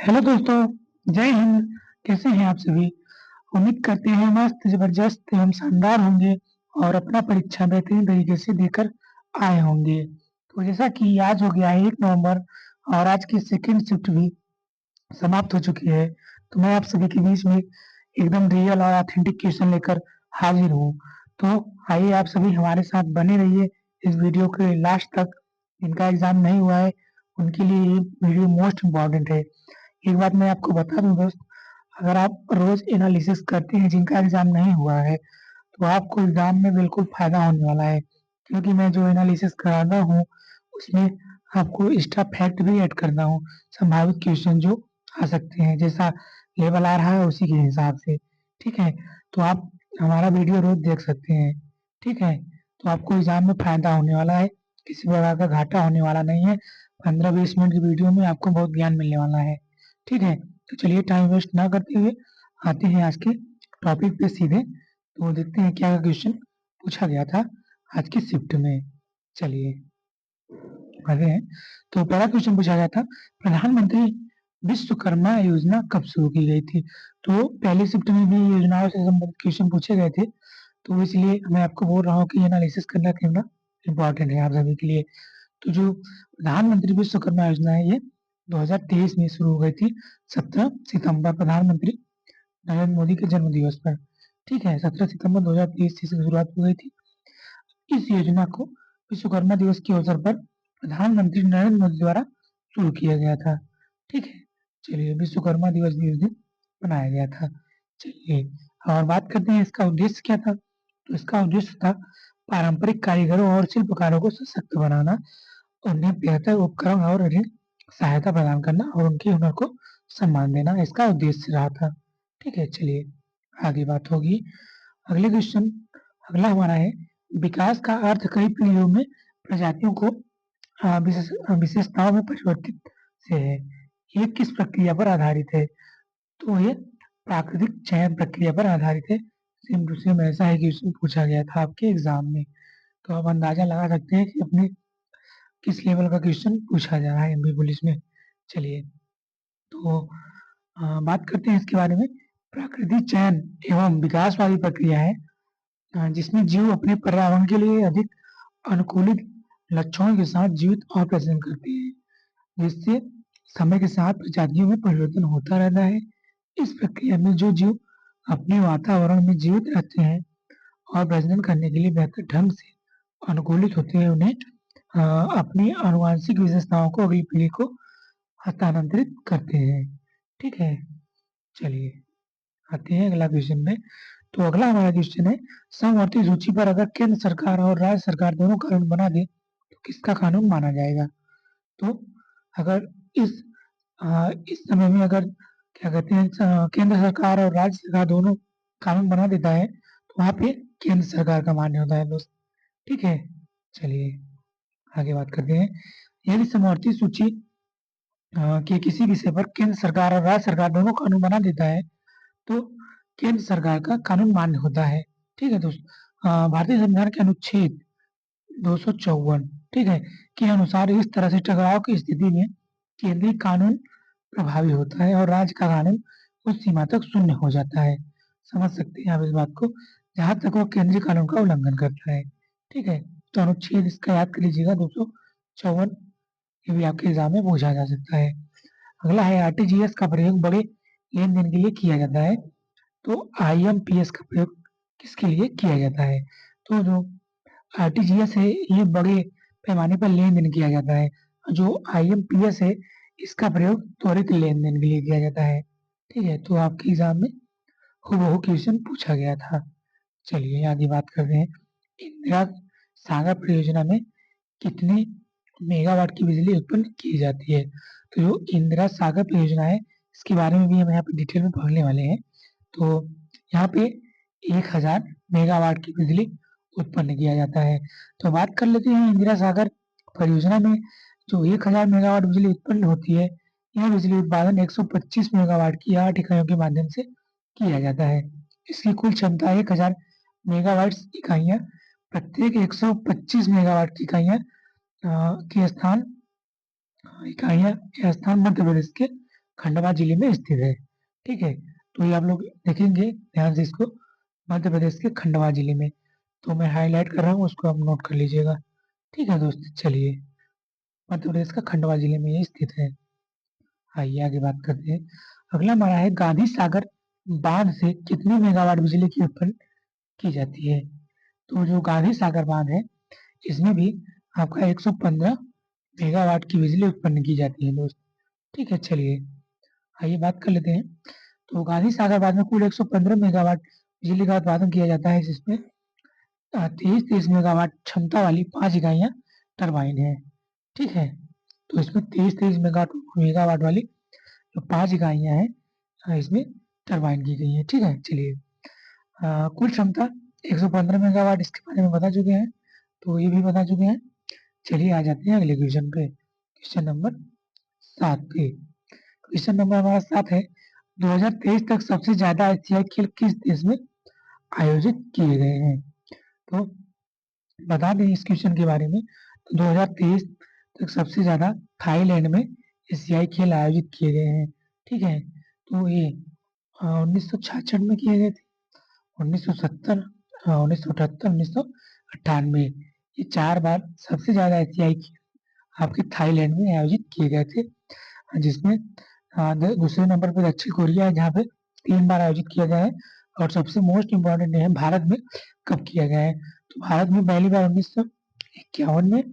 Hello दोस्तों, जय हिंद। कैसे हैं आप सभी? उम्मीद करते हैं मस्त, जबरदस्त एवं शानदार होंगे और अपना परीक्षा बेहतरीन तरीके से देकर आए होंगे। तो जैसा कि आज हो गया है 1 नवंबर और आज की सेकंड शिफ्ट भी समाप्त हो चुकी है, तो मैं आप सभी के बीच में एकदम रियल और ऑथेंटिक क्वेश्चन लेकर हाजिर हूँ। तो आइए आप सभी हमारे साथ बने रहिए इस वीडियो के लास्ट तक। जिनका एग्जाम नहीं हुआ है उनके लिए ये वीडियो मोस्ट इम्पोर्टेंट है। एक बात मैं आपको बता दूं दोस्त, अगर आप रोज एनालिसिस करते हैं जिनका एग्जाम नहीं हुआ है तो आपको एग्जाम में बिल्कुल फायदा होने वाला है, क्योंकि मैं जो एनालिसिस कराता हूँ उसमें आपको एक्स्ट्रा फैक्ट भी ऐड करता हूँ। संभावित क्वेश्चन जो आ सकते हैं, जैसा लेवल आ रहा है उसी के हिसाब से। ठीक है, तो आप हमारा वीडियो रोज देख सकते हैं। ठीक है, तो आपको एग्जाम में फायदा होने वाला है, किसी प्रकार का घाटा होने वाला नहीं है। 15-20 मिनट की वीडियो में आपको बहुत ज्ञान मिलने वाला है। ठीक है, तो चलिए टाइम वेस्ट ना करते हुए आते हैं आज के टॉपिक पे सीधे। तो देखते हैं क्या क्वेश्चन पूछा गया था आज की शिफ्ट में। चलिए आगे हैं। तो पहला क्वेश्चन पूछा गया था, प्रधानमंत्री विश्वकर्मा योजना कब शुरू की गई थी? तो पहली शिफ्ट में भी योजनाओं से संबंधित क्वेश्चन पूछे गए थे, तो इसलिए मैं आपको बोल रहा हूँ कि एनालिसिस करना करना इम्पोर्टेंट है आप सभी के लिए। तो जो प्रधानमंत्री विश्वकर्मा योजना है ये 2023 में शुरू हो गई थी, 17 सितंबर, प्रधानमंत्री नरेंद्र मोदी के जन्म दिवस पर। ठीक है, 17 सितंबर 2023 से शुरुआत हो गई थी। इस योजना को विश्वकर्मा दिवस के अवसर पर प्रधानमंत्री नरेंद्र मोदी द्वारा शुरू किया गया था। ठीक है, चलिए विश्वकर्मा दिवस भी उस दिन मनाया गया था। चलिए और बात करते हैं इसका उद्देश्य क्या था। तो इसका उद्देश्य था पारंपरिक कारीगरों और शिल्पकारों को सशक्त बनाना, उन्हें बेहतर उपकरण और ऋण सहायता प्रदान करना और उनके हुनर को सम्मान देना इसका उद्देश्य रहा था। ठीक है, चलिए आगे बात होगी। अगले क्वेश्चन, अगला हमारा है, विकास का अर्थ कई पीढ़ियों में प्रजातियों को विशेषताओं में परिवर्तित से है। ये किस प्रक्रिया पर आधारित है? तो ये प्राकृतिक चयन प्रक्रिया पर आधारित है। सेम टू सेम ऐसा ही क्वेश्चन पूछा गया था आपके एग्जाम में, तो आप अंदाजा लगा सकते हैं कि अपने किस लेवल का क्वेश्चन पूछा जा रहा है एमपी पुलिस में। चलिए तो बात करते हैं इसके बारे में। प्राकृतिक चयन एवं विकास वाली प्रक्रिया है जिसमें जीव अपने पर्यावरण के लिए अधिक अनुकूलित लक्षणों के साथ जीवित और प्रजनन करते हैं, जिससे समय के साथ प्रजातियों में परिवर्तन होता रहता है। इस प्रक्रिया में जो जीव अपने वातावरण में जीवित रहते हैं और प्रजनन करने के लिए बेहतर ढंग से अनुकूलित होते हैं, उन्हें अपनी आनुवंशिक विशेषताओं को अगली पीढ़ी को हस्तांतरित करते हैं। ठीक है, चलिए आते हैं अगला क्वेश्चन में। तो अगला हमारा क्वेश्चन है, समवर्ती सूची पर अगर केंद्र सरकार और राज्य सरकार दोनों कानून बना दे तो किसका कानून माना जाएगा? तो अगर इस इस समय में अगर क्या कहते हैं केंद्र सरकार और राज्य सरकार दोनों कानून बना देता है तो वहाँ पे केंद्र सरकार का मान्य होता है दोस्त। ठीक है, चलिए आगे बात करते हैं। यदि समवर्ती सूची के किसी विषय पर केंद्र सरकार और राज्य सरकार दोनों कानून बना देता है तो केंद्र सरकार का कानून मान्य होता है। ठीक है दोस्त, भारतीय संविधान के अनुच्छेद 254, ठीक है, के अनुसार इस तरह से टकराव की स्थिति में केंद्रीय कानून प्रभावी होता है और राज्य का कानून उस सीमा तक शून्य हो जाता है। समझ सकते हैं आप इस बात को, जहां तक वो केंद्रीय कानून का उल्लंघन करता है। ठीक है, तो अनुच्छेद इसका याद कर लीजिएगा, 254, ये भी आपके एग्जाम में पूछा जा सकता है। अगला है, आरटीजीएस का प्रयोग बड़े लेन देन के लिए किया जाता है, तो आईएमपीएस का प्रयोग किसके लिए किया जाता है? तो जो आरटीजीएस है ये बड़े पैमाने पर लेन देन किया जाता है, जो आईएमपीएस है इसका प्रयोग त्वरित लेन देन के लिए किया जाता है। ठीक है, तो आपके एग्जाम में हूबहू क्वेश्चन पूछा गया था। चलिए आगे बात करते हैं। इंदिरा सागर परियोजना में कितने मेगावाट की बिजली उत्पन्न की जाती है? तो जो इंदिरा सागर परियोजना है इसके बारे में भी हम यहाँ पे डिटेल में पढ़ने वाले हैं। तो यहाँ पे 1000 मेगावाट की बिजली उत्पन्न किया जाता है। तो बात कर लेते हैं इंदिरा सागर परियोजना में जो 1000 मेगावाट बिजली उत्पन्न होती है, यह बिजली उत्पादन 125 मेगावाट की 8 इकाइयों के माध्यम से किया जाता है। इसकी कुल क्षमता 1000 मेगावाट इकाइयाँ, प्रत्येक 125 मेगावाट की इकाइयाँ के स्थान इकाइयाँ या स्थान मध्य प्रदेश के खंडवा जिले में स्थित है। ठीक है, तो ये आप लोग देखेंगे ध्यान से इसको, मध्य प्रदेश के खंडवा जिले में। तो मैं हाईलाइट कर रहा हूँ, उसको आप नोट कर लीजिएगा। ठीक है दोस्त, चलिए, मध्य प्रदेश का खंडवा जिले में ये स्थित है। आइए आगे बात करते हैं। अगला हमारा है गांधी सागर बांध से कितनी मेगावाट बिजली की उत्पन्न की जाती है। तो जो गांधी सागर बांध है, इसमें भी आपका 115 मेगावाट की बिजली उत्पन्न की जाती है दोस्त। ठीक है, चलिए आइए बात कर लेते हैं। तो गांधी सागर बांध में कुल 115 मेगावाट बिजली का उत्पादन किया जाता है, जिसमें 23 मेगावाट क्षमता वाली 5 इकाइयां टरबाइन है। ठीक है, तो इसमें 23 मेगावाट वाली जो 5 इकाइयां हैं, इसमें टरबाइन की गई है। ठीक है, चलिए, कुल क्षमता 115 मेगावाट, इसके बारे में बता चुके हैं, तो ये भी बता चुके हैं। चलिए आ जाते हैं अगले क्वेश्चन पे, क्वेश्चन नंबर 7 पे। क्वेश्चन नंबर हमारा 7 है, 2023 तक सबसे ज्यादा एशियाई खेल किस देश में आयोजित किए गए हैं। तो बता दें इस क्वेश्चन के बारे में, तो 2023 तक सबसे ज्यादा थाईलैंड में एशियाई खेल आयोजित किए गए हैं। ठीक है, तो ये 1966 में किए गए थे, 1970, 1978, 1998, ये 4 बार सबसे ज्यादा एशियाई खेल आपके थाईलैंड में आयोजित किए गए थे, जिसमें दूसरे नंबर पर दक्षिण कोरिया है, जहाँ पे 3 बार आयोजित किया गया है। और सबसे मोस्ट इम्पोर्टेंट है भारत में कब किया गया है। तो भारत में पहली बार 1951 में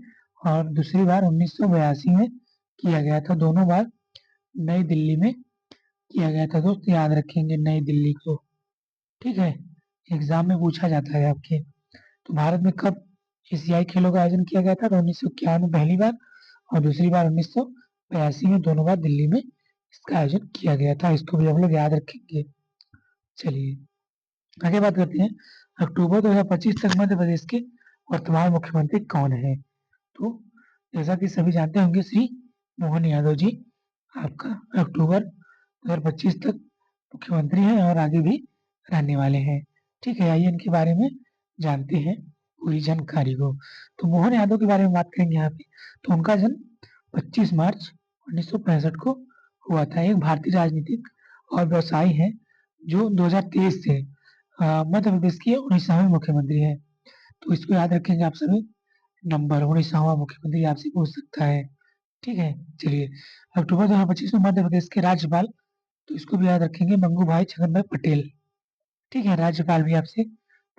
और दूसरी बार 1982 में किया गया था। दोनों बार नई दिल्ली में किया गया था दोस्त, याद रखेंगे नई दिल्ली को। ठीक है, एग्जाम में पूछा जाता है आपके। तो भारत में कब एशियाई खेलों का आयोजन किया गया था, तो 1951 में पहली बार और दूसरी बार 1982 में, दोनों बार दिल्ली में इसका आयोजन किया गया था। इसको भी हम लोग याद रखेंगे। चलिए आगे बात करते हैं। अक्टूबर 2025 तक मध्य प्रदेश के वर्तमान मुख्यमंत्री कौन है। तो जैसा कि सभी जानते होंगे, श्री मोहन यादव जी आपका अक्टूबर 2025 तक मुख्यमंत्री हैं और आगे भी रहने वाले हैं। ठीक है, आइए इनके बारे में जानते हैं पूरी जानकारी को। तो मोहन यादव के बारे में बात करेंगे यहाँ पे। तो उनका जन्म 25 मार्च 1965 को हुआ था। एक भारतीय राजनीतिक और व्यवसायी हैं जो 2023 से मध्य प्रदेश के 19वें मुख्यमंत्री हैं। तो इसको याद रखेंगे आप सभी, नंबर 19वां मुख्यमंत्री आपसे पूछ सकता है। ठीक है, चलिए, अक्टूबर 2025 में मध्य प्रदेश के राज्यपाल, तो इसको भी याद रखेंगे, मंगू भाई छगन भाई पटेल। ठीक है, राज्यपाल भी आपसे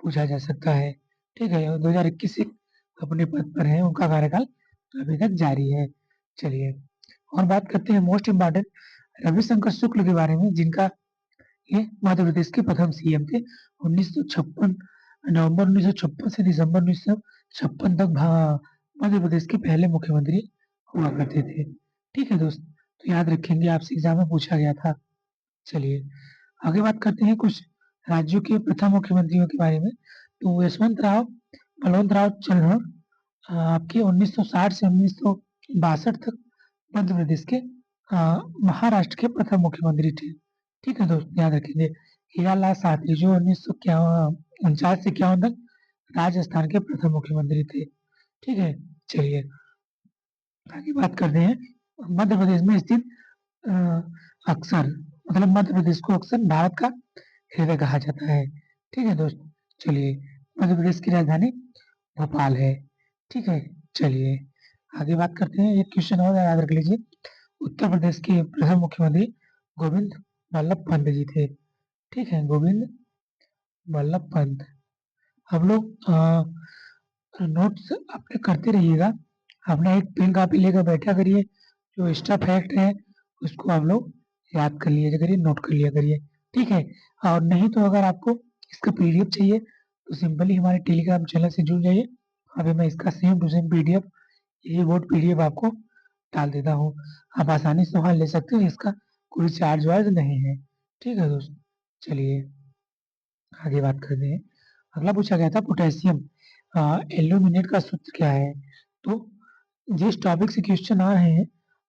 पूछा जा सकता है। ठीक है, 2021 से अपने पद पर है, उनका कार्यकाल अभी तक जारी है। चलिए और बात करते हैं मोस्ट इम्पोर्टेंट रविशंकर शुक्ल के बारे में, जिनका ये मध्य प्रदेश के प्रथम सीएम थे। 1956 नवंबर 1956 से दिसंबर 1956 तक मध्य प्रदेश के पहले मुख्यमंत्री हुआ करते थे। ठीक है दोस्त, तो याद रखेंगे, आपसे एग्जाम में पूछा गया था। चलिए आगे बात करते हैं कुछ राज्यों के प्रथम मुख्यमंत्रियों के बारे में। तो यशवंत राव बलवंत राव चन्हर आपके 1960 से 1962 तक मध्य प्रदेश के महाराष्ट्र के प्रथम मुख्यमंत्री थे। ठीक है दोस्त, याद रखेंगे। हीरालाल शास्त्री जो 1949 से 51 तक राजस्थान के प्रथम मुख्यमंत्री थे। ठीक है, चलिए आगे बात करते हैं। मध्य प्रदेश में स्थित अ, अक्सर, मतलब मध्य प्रदेश को अक्सर भारत का हृदय कहा जाता है। ठीक है दोस्त, चलिए, मध्य प्रदेश की राजधानी भोपाल है। ठीक है, चलिए आगे बात करते हैं। एक क्वेश्चन और याद रख लीजिए। उत्तर प्रदेश के प्रथम मुख्यमंत्री गोविंद वल्लभ पंत जी थे। ठीक है, गोविंद वल्लभ पंत। हम लोग नोट्स अपने करते रहिएगा, अपना एक पेन कापी लेकर बैठा करिए, जो एक्स्ट्रा फैक्ट है उसको आप लोग याद कर लिया करिए, नोट कर लिया करिए। ठीक है, और नहीं तो अगर आपको इसका पीडीएफ चाहिए तो सिंपली हमारे टेलीग्राम चैनल से जुड़ जाइए। अभी मैं इसका सेम टू सेम पीडीएफ, ये बोर्ड पीडीएफ आपको डाल देता हूँ। आप आसानी से वहाँ ले सकते हो, इसका कोई चार्ज वार्ज नहीं है। ठीक है दोस्त, चलिए आगे बात करते हैं। अगला पूछा गया था पोटेशियम एल्यूमिनेट का सूत्र क्या है। तो जिस टॉपिक से क्वेश्चन आ रहे हैं,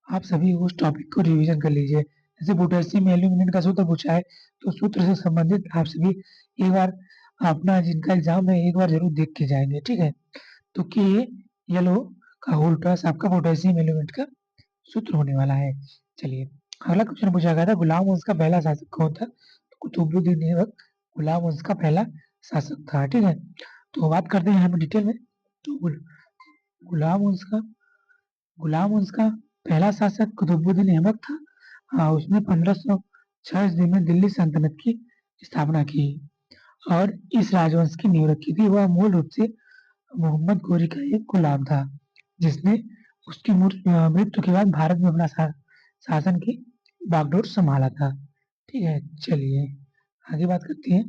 आप सभी उस टॉपिक को रिवीजन कर लीजिए। जैसे पोटेशियम एल्यूमिनेट का सूत्र पूछा है, तो सूत्र से संबंधित आप सभी एक बार अपना जिनका एग्जाम है एक बार जरूर देख के जाएंगे। ठीक है, तो के येलो का होल प्लस आपका पोटेशियम एलिमेंट का सूत्र होने वाला है। चलिए अगला क्वेश्चन पूछा गया था गुलाम वंश का पहला शासक कौन था? तो कुतुबुद्दीन ऐबक गुलाम वंश का पहला शासक था। ठीक है, तो बात करते हैं यहाँ पे डिटेल में। तो गुलाम वंश का गुलाम वंश का पहला शासक कुतुबुद्दीन ऐबक था। उसने 1506 ईस्वी में दिल्ली सल्तनत की स्थापना की और इस राजवंश की नींव रखी थी। वह मूल रूप से मोहम्मद गोरी का एक गुलाम था जिसने उसकी मृत्यु के बाद भारत में अपना शासन की बागडोर संभाला था। ठीक है, चलिए आगे बात करते हैं।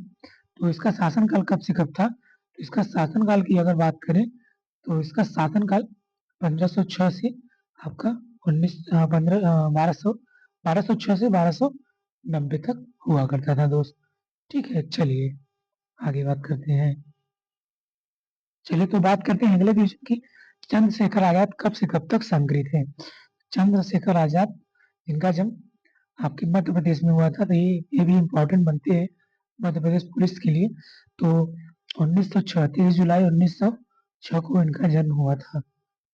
तो इसका शासनकाल कब से कब था? तो इसका शासनकाल की अगर बात करें तो इसका शासनकाल 1506 से आपका 1206 से 1290 तक हुआ करता था दोस्त। ठीक है, चलिए आगे बात करते हैं। चलिए तो बात करते हैं अगले क्वेश्चन की। चंद्रशेखर आजाद कब से कब तक संग्रहित है? चंद्रशेखर आजाद इनका जन्म आपके मध्य प्रदेश में हुआ था। तो ये भी इम्पोर्टेंट बनते हैं मध्य प्रदेश पुलिस के लिए। तो 1906 23 जुलाई 1906 को इनका जन्म हुआ था।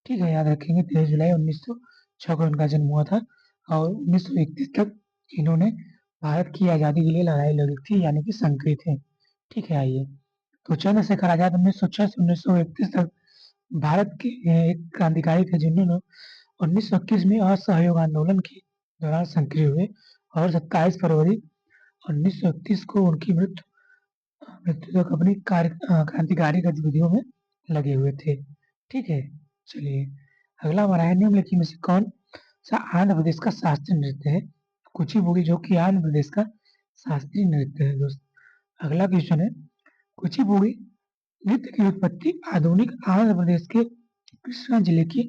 ठीक है, याद रखेंगे 23 जुलाई 1906 को इनका जन्म हुआ था और 1931 तक इन्होंने भारत की आजादी के लिए लड़ाई लड़ी थी, यानी कि संग्रहित है। ठीक है, आइए। तो चंद्रशेखर आजाद 1906 से 1931 तक भारत के एक क्रांतिकारी थे जिन्होंने 1921 में असहयोग आंदोलन के दौरान सक्रिय हुए और 27 फरवरी 1931 को उनकी मृत्यु तक अपनी क्रांतिकारी गतिविधियों में लगे हुए थे। ठीक है, चलिए अगला हमारा है निम्नलिखित में से कौन सा आंध्र प्रदेश का शास्त्रीय नृत्य है? कुचिपुड़ी जो कि आंध्र प्रदेश का शास्त्रीय नृत्य है दोस्त। अगला क्वेश्चन है कुचिपुड़ी नृत्य की उत्पत्ति आधुनिक आंध्र प्रदेश के कृष्णा जिले के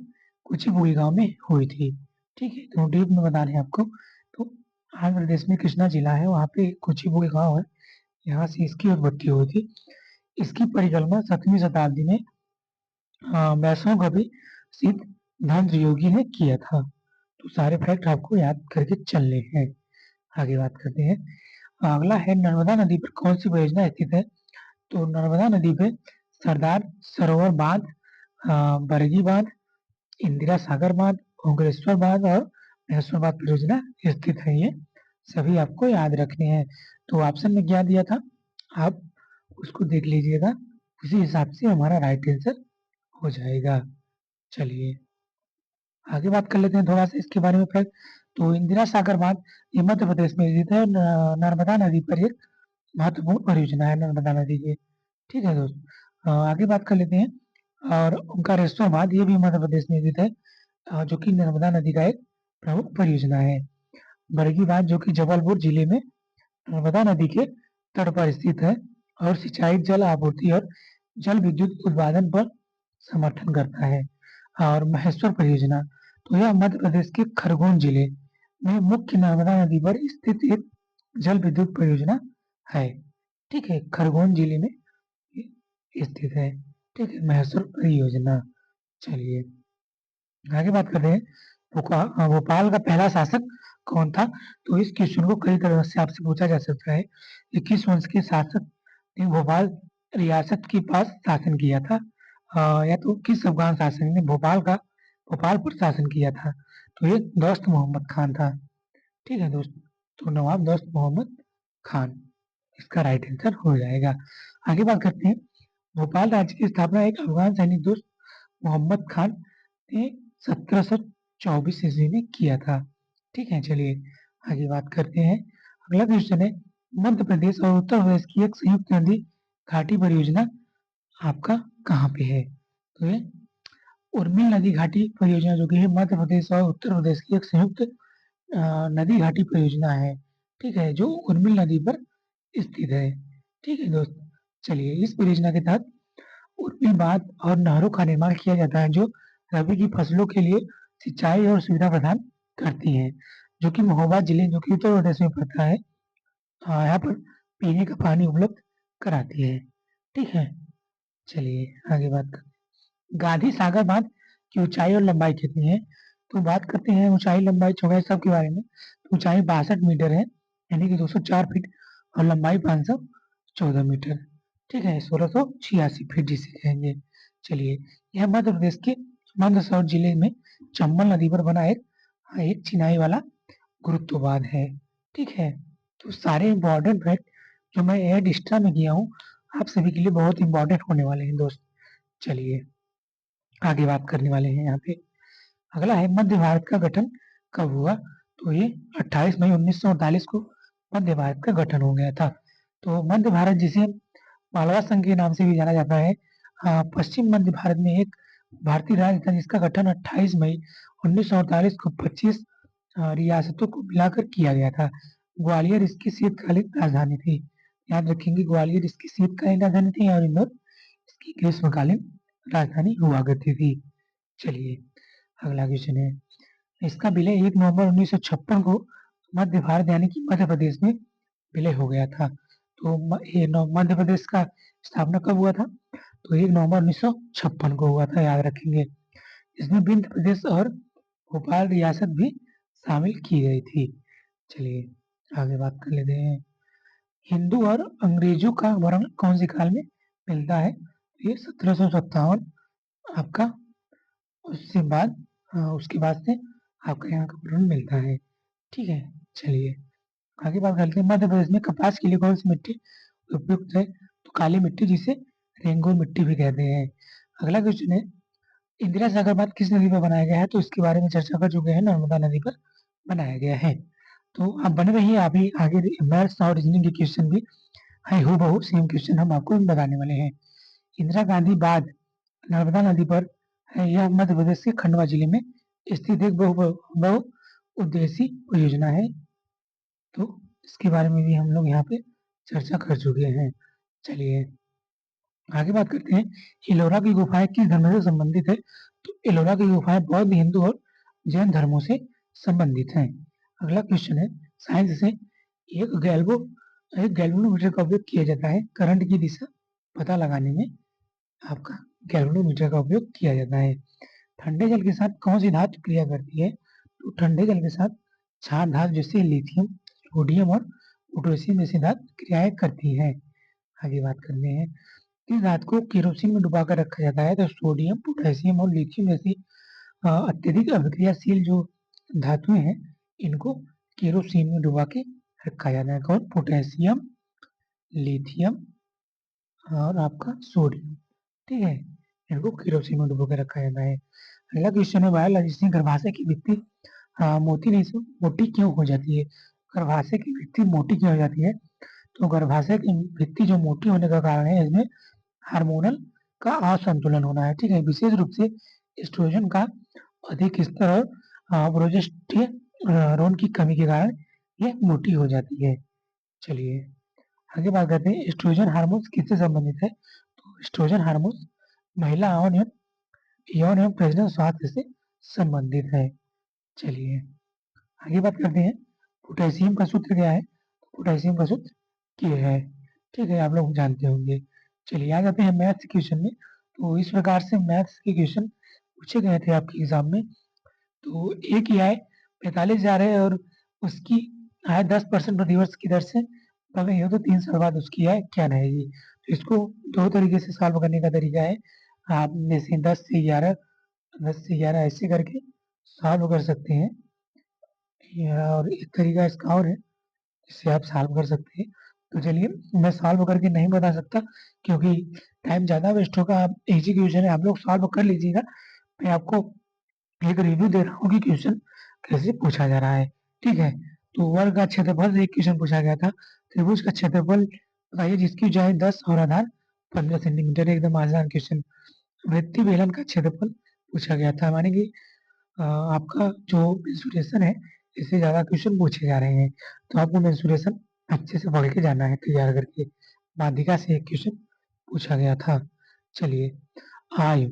कुचिपुड़ी गांव में हुई थी। ठीक है, तो डीप में बता रहे हैं आपको। तो आंध्र प्रदेश में कृष्णा जिला है, वहाँ पे कुचिपुड़ी गांव है, यहाँ से इसकी उत्पत्ति हुई थी। इसकी परिकल्पना 7वीं शताब्दी में वैष्णव कवि सिद्ध योगी ने किया था। तो सारे फैक्ट आपको याद करके चलने हैं। आगे बात करते हैं। अगला है नर्मदा नदी पर कौन सी परियोजना स्थित है? तो नर्मदा नदी पे सरदार सरोवर बांध, बरगी बांध, इंदिरा सागर बांध, ओंकारेश्वर बांध और महेश्वर बांध परियोजना स्थित है। ये सभी आपको याद रखने हैं। तो ऑप्शन में क्या दिया था आप उसको देख लीजिएगा, उसी हिसाब से हमारा राइट आंसर हो जाएगा। चलिए आगे बात कर लेते हैं थोड़ा सा इसके बारे में फिर। तो इंदिरा सागर बांध ये मध्य प्रदेश में स्थित है। नर्मदा नदी पर एक महत्वपूर्ण परियोजना है नर्मदा नदी की। ठीक है दोस्त, आगे बात कर लेते हैं। और ओंकारेश्वर बांध ये भी मध्य प्रदेश में स्थित है, जो कि नर्मदा नदी का एक प्रमुख परियोजना है। बरगी बांध जो कि जबलपुर जिले में नर्मदा नदी के तट पर स्थित है और सिंचाई, जल आपूर्ति और जल विद्युत उत्पादन पर समर्थन करता है। और महेश्वर परियोजना तो यह मध्य प्रदेश के खरगोन जिले में मुख्य नर्मदा नदी पर स्थित एक जल विद्युत परियोजना है। ठीक है, खरगोन जिले में स्थित है। ठीक है, महेश्वर परियोजना। चलिए आगे बात करते हैं। भोपाल का पहला शासक कौन था? तो इस क्वेश्चन को कई तरह से आपसे पूछा जा सकता है। 21 वंश के शासक ने भोपाल रियासत के पास शासन किया था, या तो किस अफगान शासक ने भोपाल पर शासन किया था? तो ये दोस्त मोहम्मद खान था। ठीक है दोस्त, तो नवाब दोस्त मोहम्मद खान इसका राइट आंसर हो जाएगा। आगे बात करते हैं। भोपाल राज्य की स्थापना एक अफगान सैनिक दोस्त मोहम्मद खान ने 1724 ईस्वी में किया था। ठीक है, चलिए आगे बात करते हैं। अगला क्वेश्चन है मध्य प्रदेश और उत्तर प्रदेश की एक संयुक्त नदी घाटी परियोजना आपका कहाँ पे है? तो ये उर्मिल नदी घाटी परियोजना जो कि है मध्य प्रदेश और उत्तर प्रदेश की एक संयुक्त नदी घाटी परियोजना है। ठीक है, जो उर्मिल नदी पर स्थित है। ठीक है दोस्त, चलिए इस परियोजना के तहत उर्मिल बांध और नहरों का निर्माण किया जाता है जो रबी की फसलों के लिए सिंचाई और सुविधा प्रदान करती हैं, जो कि महोबा जिले जो कि उत्तर प्रदेश में पड़ता है, यहाँ पर पीने का पानी उपलब्ध कराती है। ठीक है, चलिए आगे बात कर। गांधी सागर बांध की ऊंचाई और लंबाई कितनी है? तो बात करते हैं ऊंचाई, लंबाई, चौड़ाई सब के बारे में। तो ऊंचाई 62 मीटर है, यानी कि 204 फीट, और लंबाई 514 मीटर। ठीक है, 1686 फीट जिसे कहेंगे। चलिए यह मध्य प्रदेश के मंदसौर जिले में चंबल नदी पर बना एक चिनाई वाला गुरुत्ववाद है। ठीक है, तो सारे इंपॉर्टेंट फैक्ट जो मैं ऐड एक्स्ट्रा में किया हूँ आप सभी के लिए बहुत इंपॉर्टेंट होने वाले हैं दोस्त। चलिए आगे बात करने वाले हैं यहाँ पे। अगला है मध्य भारत का गठन कब हुआ? तो ये 28 मई 1948 को मध्य भारत का गठन हो गया था। तो मध्य भारत जिसे मालवा संघ के नाम से भी जाना जाता है, पश्चिम मध्य भारत में एक भारतीय राज्य था जिसका गठन 28 मई 1948 को 25 रियासतों को मिलाकर किया गया था। ग्वालियर इसकी शीतकालीन राजधानी थी। याद रखेंगे, ग्वालियर इसकी शीतकालीन राजधानी थी और इंदौर इसकी ग्रीष्मकालीन राजधानी हुआ करती थी। चलिए अगला क्वेश्चन है। इसका विलय 1 नवंबर 1956 को मध्य भारत यानी कि मध्य प्रदेश में विलय हो गया था। तो मध्य प्रदेश का स्थापना कब हुआ था? तो 1 नवंबर 1956 को हुआ था, याद रखेंगे। इसमें विंध्य प्रदेश और भोपाल रियासत भी शामिल की गई थी। चलिए आगे बात कर लेते हैं। हिंदू और अंग्रेजों का वर्ण कौन से काल में मिलता है? ये 1757 आपका, उसके बाद उसके बाद से आपका यहाँ का वर्ण मिलता है। ठीक है, चलिए आगे बात करते हैं। मध्य प्रदेश में कपास के लिए कौन सी मिट्टी उपयुक्त है? तो काली मिट्टी, जिसे रेंगुर मिट्टी भी कहते हैं। अगला क्वेश्चन है, इंदिरा सागर बांध किस नदी पर बनाया गया है? तो इसके बारे में चर्चा कर चुके हैं, नर्मदा नदी पर बनाया गया है। तो आप बने रहिए, अभी आगे मैथ्स और रीजनिंग के क्वेश्चन भी है, हूबहू सेम क्वेश्चन हम आपको बताने वाले हैं। इंदिरा गांधी बांध नर्मदा नदी पर है, यह मध्य प्रदेश के खंडवा जिले में स्थित एक बहु उद्देशीय परियोजना है। तो इसके बारे में भी हम लोग यहाँ पे चर्चा कर चुके हैं। चलिए आगे बात करते हैं। एलोरा की गुफाएं किस धर्म से संबंधित है? तो एलोरा की गुफाएं बौद्ध, हिंदू और जैन धर्मों से संबंधित हैं। अगला क्वेश्चन है साइंस से। एक गैल्वेनोमीटर का उपयोग किया जाता है करंट की दिशा पता लगाने में। आपका गैल्वेनोमीटर का उपयोग किया जाता है। ठंडे जल के साथ कौन सी धातु क्रिया करती है? तो ठंडे जल के साथ क्षार धातु जैसे लिथियम, सोडियम और पोटेशियम जैसी धातु क्रियाएं करती है। आगे बात करते हैं। किस धातु को केरोसिन में डुबाकर रखा जाता है? तो सोडियम, पोटेशियम और लिथियम जैसी अत्यधिक अभिक्रियाशील जो धातुएं हैं इनको केरोसिन में डुबा के रखा जाता है। कौन? पोटेशियम, लिथियम और आपका सोडियम। ठीक है, इनको केरोसिन में डुबो के रखा जाता है। अगला क्वेश्चन है, बायोलॉजी से गर्भाशय की भित्ति मोटी नहीं से मोटी क्यों हो जाती है? गर्भाशय की भित्ति मोटी क्यों हो जाती है? तो गर्भाशय की भित्ति जो मोटी होने का कारण है, इसमें हार्मोनल का असंतुलन होना है। ठीक है, विशेष रूप से एस्ट्रोजन का अधिक स्तर और प्रोजेस्टेरोन की कमी के कारण ये मोटी हो जाती है। चलिए आगे बात करते हैं। एस्ट्रोजन हार्मोन किससे संबंधित है? तो एस्ट्रोजन हार्मोन महिला यौन एवं प्रजनन स्वास्थ्य से संबंधित है। चलिए आगे बात करते हैं। पोटेशियम का सूत्र क्या है? पोटेशियम का सूत्र के है। ठीक है, आप लोग जानते होंगे। चलिए आ जाते हैं मैथ्स क्वेश्चन में। तो इस प्रकार से मैथ्स के क्वेश्चन पूछे गए थे आपके एग्जाम में। तो एक की आय 45,000 है और उसकी आय 10% प्रतिवर्ष की दर से बढ़ रही हो तो 3 साल बाद उसकी आय क्या रहेगी? तो इसको दो तरीके से सॉल्व करने का तरीका है। आप जैसे 10 से 11 ऐसे करके सॉल्व कर सकते हैं, और एक तरीका इसका और है जिससे आप सॉल्व कर सकते हैं। तो चलिए मैं सॉल्व करके नहीं बता सकता क्योंकि टाइम ज़्यादा वेस्ट होगा। आप इजी क्वेश्चन है, आप लोग सॉल्व कर लीजिएगा। मैं आपको एक रिव्यू दे रहा हूँ कि क्वेश्चन कैसे पूछा जा रहा है। ठीक है, तो वर्ग का क्षेत्रफल से एक क्वेश्चन पूछा गया था। त्रिभुज का क्षेत्रफल बताइए जिसकी ऊंचाई 10 और आधार 15 सेंटीमीटर। एकदम आसान क्वेश्चन। वृत्तीय बेलन का क्षेत्रफल पूछा गया था, माने कि आपका जो मेंसुरेशन है इससे ज्यादा क्वेश्चन पूछे जा रहे हैं, तो आपको मेंसुरेशन अच्छे से पढ़ के जाना है तैयार करके। माध्यिका से एक क्वेश्चन पूछा गया था। चलिए आयु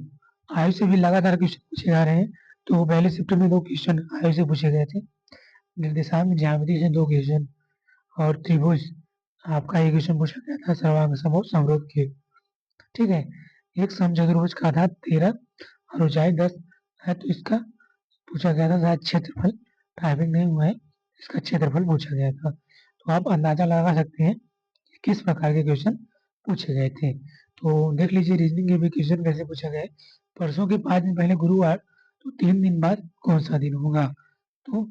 आयु से भी लगातार क्वेश्चन पूछे जा रहे हैं। तो पहले शिफ्ट में 2 क्वेश्चन आयु से पूछे गए थे। निर्देशांक ज्यामिति से 2 क्वेश्चन और त्रिभुज आपका एक क्वेश्चन पूछा गया था सर्वांग समोह समरोध के। ठीक है, एक समचतुर्भुज का आधार 13 और ऊंचाई 10 है, तो इसका पूछा गया था शायद क्षेत्रफल। टाइपिंग नहीं हुआ है, इसका क्षेत्रफल पूछा गया था। तो आप अंदाजा लगा सकते हैं कि किस प्रकार के क्वेश्चन पूछे गए थे। तो देख लीजिए रीजनिंग के भी क्वेश्चन कैसे पूछा गया है। परसों के 5 दिन पहले गुरुवार, तो 3 दिन बाद कौन सा दिन होगा? तो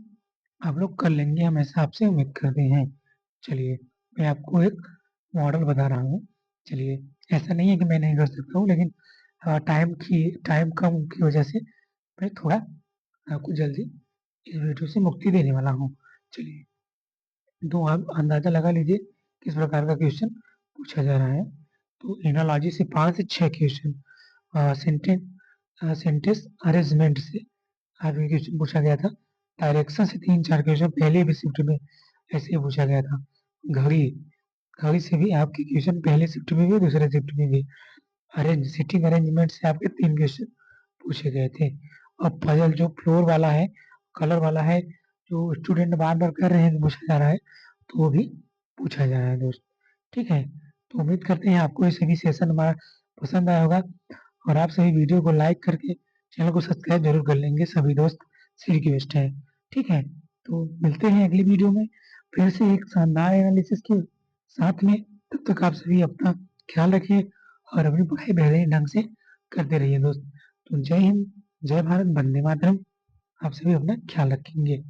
आप लोग कर लेंगे, हम ऐसा आपसे उम्मीद करते हैं। चलिए, मैं आपको एक मॉडल बता रहा हूँ। चलिए, ऐसा नहीं है कि मैं नहीं कर सकता हूँ, लेकिन टाइम कम की वजह से मैं थोड़ा आपको जल्दी इस वीडियो से मुक्ति देने वाला हूँ। चलिए, तो आप अंदाजा लगा लीजिए किस प्रकार का क्वेश्चन पूछा जा रहा है। तो एनालॉजी से 5 से 6 क्वेश्चन, सेंटेंस अरेंजमेंट से आपके क्वेश्चन पूछा गया था। डायरेक्शन से 3-4 क्वेश्चन पहले भी शिफ्ट में ऐसे ही पूछा गया था। घड़ी घड़ी से भी आपके क्वेश्चन पहले शिफ्ट में भी, दूसरे शिफ्ट में भी। सीटिंग अरेंजमेंट से आपके 3 क्वेश्चन पूछे गए थे। अब पजल जो फ्लोर वाला है, कलर वाला है, जो स्टूडेंट बार बार कर रहे हैं कि पूछा जा रहा है, तो वो भी पूछा जा रहा है दोस्त। ठीक है, तो उम्मीद करते हैं आपको ये सभी सेशन हमारा पसंद आया होगा, और आप सभी वीडियो को लाइक करके चैनल को सब्सक्राइब जरूर कर लेंगे सभी दोस्त, से रिक्वेस्ट है। ठीक है, तो मिलते हैं अगली वीडियो में फिर से एक शानदार एनालिसिस के साथ में। तब तक आप सभी अपना ख्याल रखिए और अपनी पढ़ाई बेहतरीन ढंग से करते रहिए दोस्त। तो जय हिंद, जय भारत, वंदे मातरम। आप सभी अपना ख्याल रखेंगे।